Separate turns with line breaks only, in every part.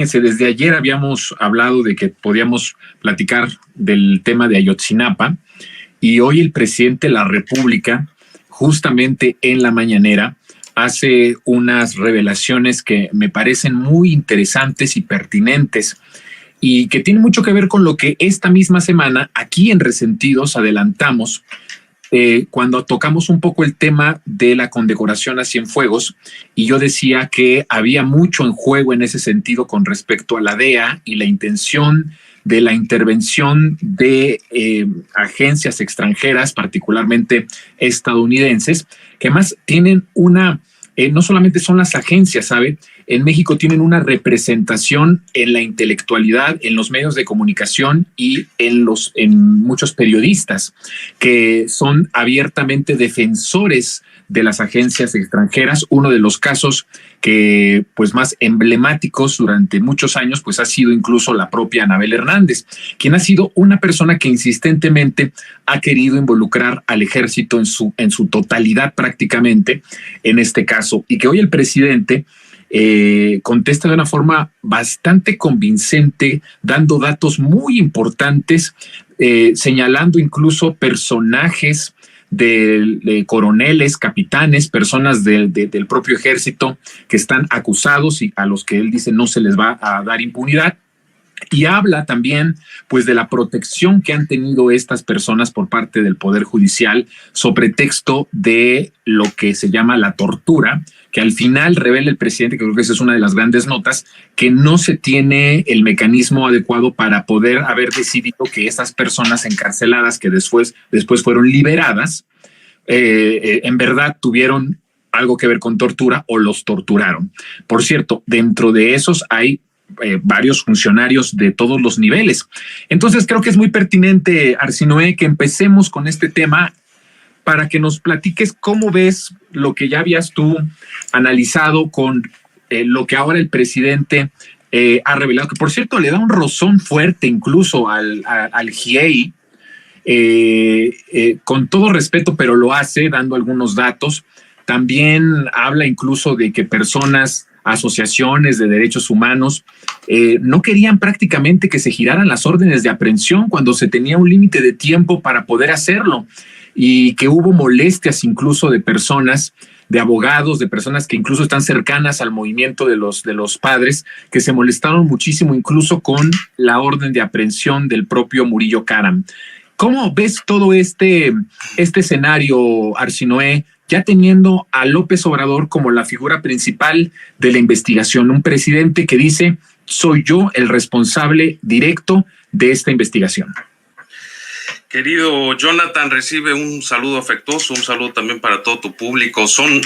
Desde ayer habíamos hablado de que podíamos platicar del tema de Ayotzinapa y hoy el presidente de la República, justamente en la mañanera, hace unas revelaciones que me parecen muy interesantes y pertinentes y que tienen mucho que ver con lo que esta misma semana aquí en Resentidos adelantamos cuando tocamos un poco el tema de la condecoración a Cienfuegos, y yo decía que había mucho en juego en ese sentido con respecto a la DEA y la intención de la intervención de agencias extranjeras, particularmente estadounidenses, que más tienen no solamente son las agencias, ¿sabe? En México tienen una representación en la intelectualidad, en los medios de comunicación y en muchos periodistas que son abiertamente defensores de las agencias extranjeras. Uno de los casos que pues más emblemáticos durante muchos años pues ha sido incluso la propia Anabel Hernández, quien ha sido una persona que insistentemente ha querido involucrar al ejército en su totalidad prácticamente en este caso, y que hoy el presidente contesta de una forma bastante convincente, dando datos muy importantes, señalando incluso personajes de coroneles, capitanes, personas del propio ejército que están acusados y a los que él dice no se les va a dar impunidad. Y habla también pues de la protección que han tenido estas personas por parte del Poder Judicial sobre texto de lo que se llama la tortura, que al final revela el presidente, que creo que esa es una de las grandes notas, que no se tiene el mecanismo adecuado para poder haber decidido que esas personas encarceladas que después fueron liberadas, en verdad tuvieron algo que ver con tortura o los torturaron. Por cierto, dentro de esos hay varios funcionarios de todos los niveles. Entonces creo que es muy pertinente, Arsinoe, que empecemos con este tema para que nos platiques cómo ves lo que ya habías tú analizado con lo que ahora el presidente ha revelado, que por cierto le da un rozón fuerte incluso al GIEI, con todo respeto, pero lo hace dando algunos datos. También habla incluso de que personas, asociaciones de derechos humanos, no querían prácticamente que se giraran las órdenes de aprehensión cuando se tenía un límite de tiempo para poder hacerlo, y que hubo molestias incluso de personas, de abogados, de personas que incluso están cercanas al movimiento de los padres, que se molestaron muchísimo incluso con la orden de aprehensión del propio Murillo Karam. ¿Cómo ves todo este escenario, Arsinoe, ya teniendo a López Obrador como la figura principal de la investigación? Un presidente que dice, soy yo el responsable directo de esta investigación.
Querido Jonathan, recibe un saludo afectuoso, un saludo también para todo tu público. Son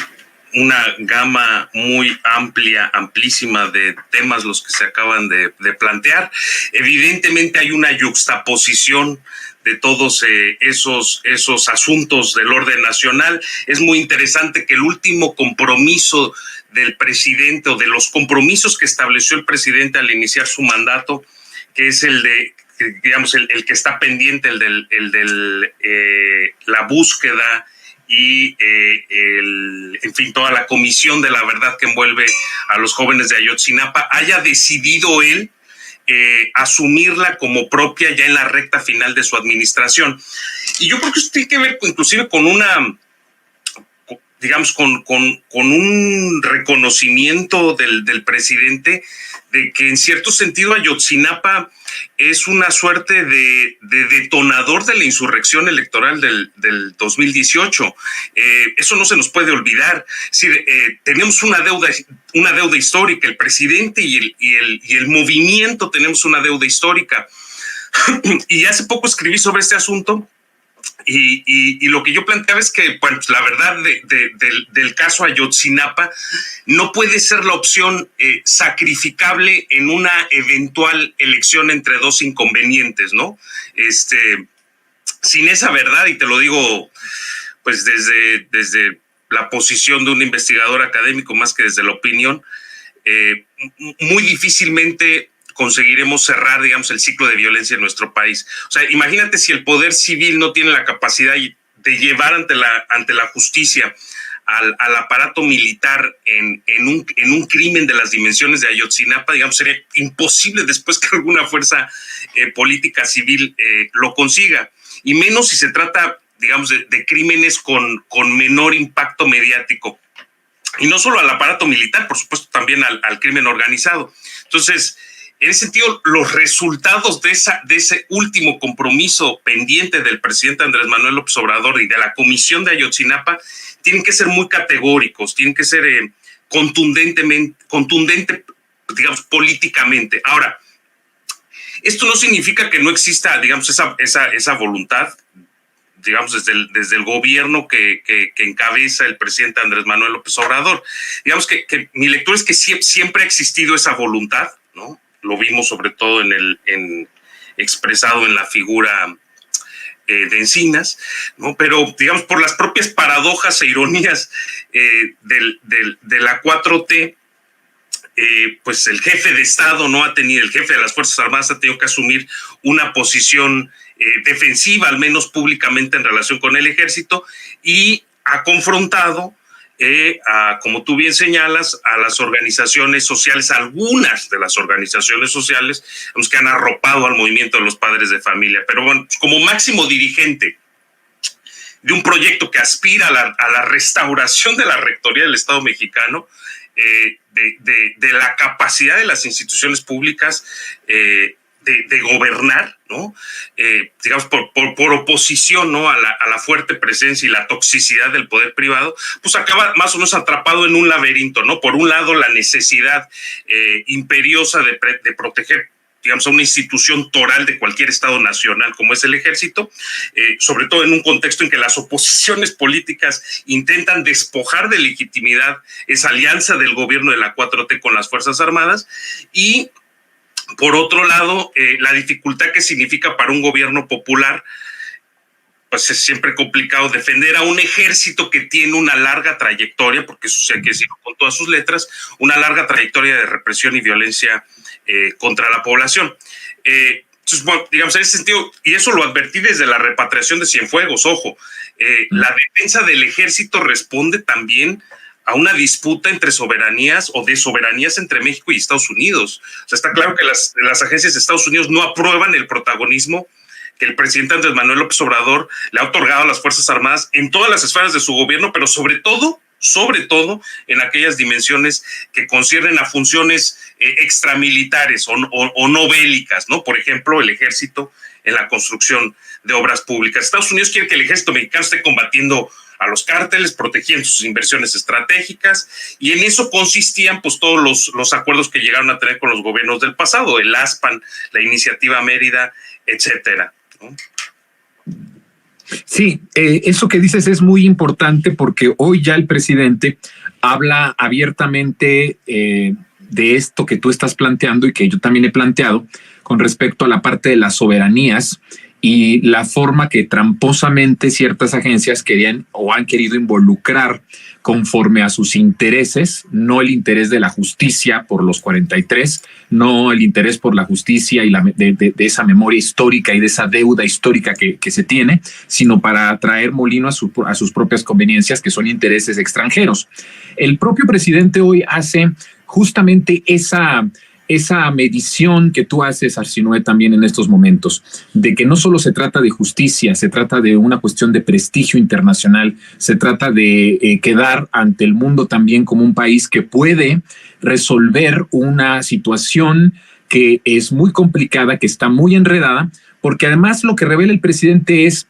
una gama muy amplia, amplísima de temas los que se acaban de plantear. Evidentemente hay una yuxtaposición de todos esos asuntos del orden nacional. Es muy interesante que el último compromiso del presidente, o de los compromisos que estableció el presidente al iniciar su mandato, que es el de, digamos, el que está pendiente, el de la búsqueda y en fin, toda la comisión de la verdad que envuelve a los jóvenes de Ayotzinapa, haya decidido él asumirla como propia ya en la recta final de su administración. Y yo creo que esto tiene que ver inclusive con con un reconocimiento del presidente de que en cierto sentido Ayotzinapa es una suerte de detonador de la insurrección electoral del 2018. Eso no se nos puede olvidar. Es decir, tenemos una deuda histórica, el presidente y el movimiento tenemos una deuda histórica. Y hace poco escribí sobre este asunto. Y lo que yo planteaba es que, bueno, la verdad del caso Ayotzinapa no puede ser la opción sacrificable en una eventual elección entre dos inconvenientes, ¿no? Sin esa verdad, y te lo digo pues desde la posición de un investigador académico más que desde la opinión, muy difícilmente conseguiremos cerrar, digamos, el ciclo de violencia en nuestro país. O sea, imagínate si el poder civil no tiene la capacidad de llevar ante la justicia al aparato militar en un crimen de las dimensiones de Ayotzinapa, digamos, sería imposible después que alguna fuerza política civil lo consiga, y menos si se trata, digamos, de crímenes con menor impacto mediático. Y no solo al aparato militar, por supuesto, también al crimen organizado. Entonces, en ese sentido, los resultados de ese último compromiso pendiente del presidente Andrés Manuel López Obrador y de la Comisión de Ayotzinapa tienen que ser muy categóricos, tienen que ser contundente, digamos, políticamente. Ahora, esto no significa que no exista, digamos, esa voluntad, digamos, desde el gobierno que encabeza el presidente Andrés Manuel López Obrador. Digamos que mi lectura es que siempre ha existido esa voluntad, ¿no? Lo vimos sobre todo expresado en la figura de Encinas, ¿no? Pero, digamos, por las propias paradojas e ironías de la 4T, pues el jefe de Estado el jefe de las Fuerzas Armadas ha tenido que asumir una posición defensiva, al menos públicamente, en relación con el ejército, y ha confrontado, como tú bien señalas, a las organizaciones sociales, algunas de las organizaciones sociales que han arropado al movimiento de los padres de familia. Pero bueno, como máximo dirigente de un proyecto que aspira a la restauración de la rectoría del Estado mexicano, de la capacidad de las instituciones públicas de gobernar, ¿no? Digamos, por oposición, ¿no? a la fuerte presencia y la toxicidad del poder privado, pues acaba más o menos atrapado en un laberinto, ¿no? Por un lado, la necesidad imperiosa de proteger, digamos, a una institución toral de cualquier Estado nacional como es el Ejército, sobre todo en un contexto en que las oposiciones políticas intentan despojar de legitimidad esa alianza del gobierno de la 4T con las Fuerzas Armadas, y por otro lado, la dificultad que significa para un gobierno popular, pues es siempre complicado defender a un ejército que tiene una larga trayectoria, porque eso sí hay que decirlo con todas sus letras, una larga trayectoria de represión y violencia contra la población. Entonces, bueno, digamos, en ese sentido, y eso lo advertí desde la repatriación de Cienfuegos, ojo, la defensa del ejército responde también a una disputa entre soberanías o de soberanías entre México y Estados Unidos. O sea, está claro que las agencias de Estados Unidos no aprueban el protagonismo que el presidente Andrés Manuel López Obrador le ha otorgado a las Fuerzas Armadas en todas las esferas de su gobierno, pero sobre todo en aquellas dimensiones que conciernen a funciones extramilitares o no bélicas, ¿no? Por ejemplo, el ejército en la construcción de obras públicas. Estados Unidos quiere que el ejército mexicano esté combatiendo a los cárteles, protegiendo sus inversiones estratégicas, y en eso consistían pues todos los acuerdos que llegaron a tener con los gobiernos del pasado, el ASPAN, la Iniciativa Mérida, etcétera, ¿no?
Sí, eso que dices es muy importante porque hoy ya el presidente habla abiertamente de esto que tú estás planteando y que yo también he planteado con respecto a la parte de las soberanías y la forma que tramposamente ciertas agencias querían o han querido involucrar conforme a sus intereses, no el interés de la justicia por los 43, no el interés por la justicia y de esa memoria histórica y de esa deuda histórica que se tiene, sino para traer molino a sus propias conveniencias, que son intereses extranjeros. El propio presidente hoy hace justamente esa medición que tú haces, Arsinoe, también en estos momentos, de que no solo se trata de justicia, se trata de una cuestión de prestigio internacional, se trata de quedar ante el mundo también como un país que puede resolver una situación que es muy complicada, que está muy enredada, porque además lo que revela el presidente es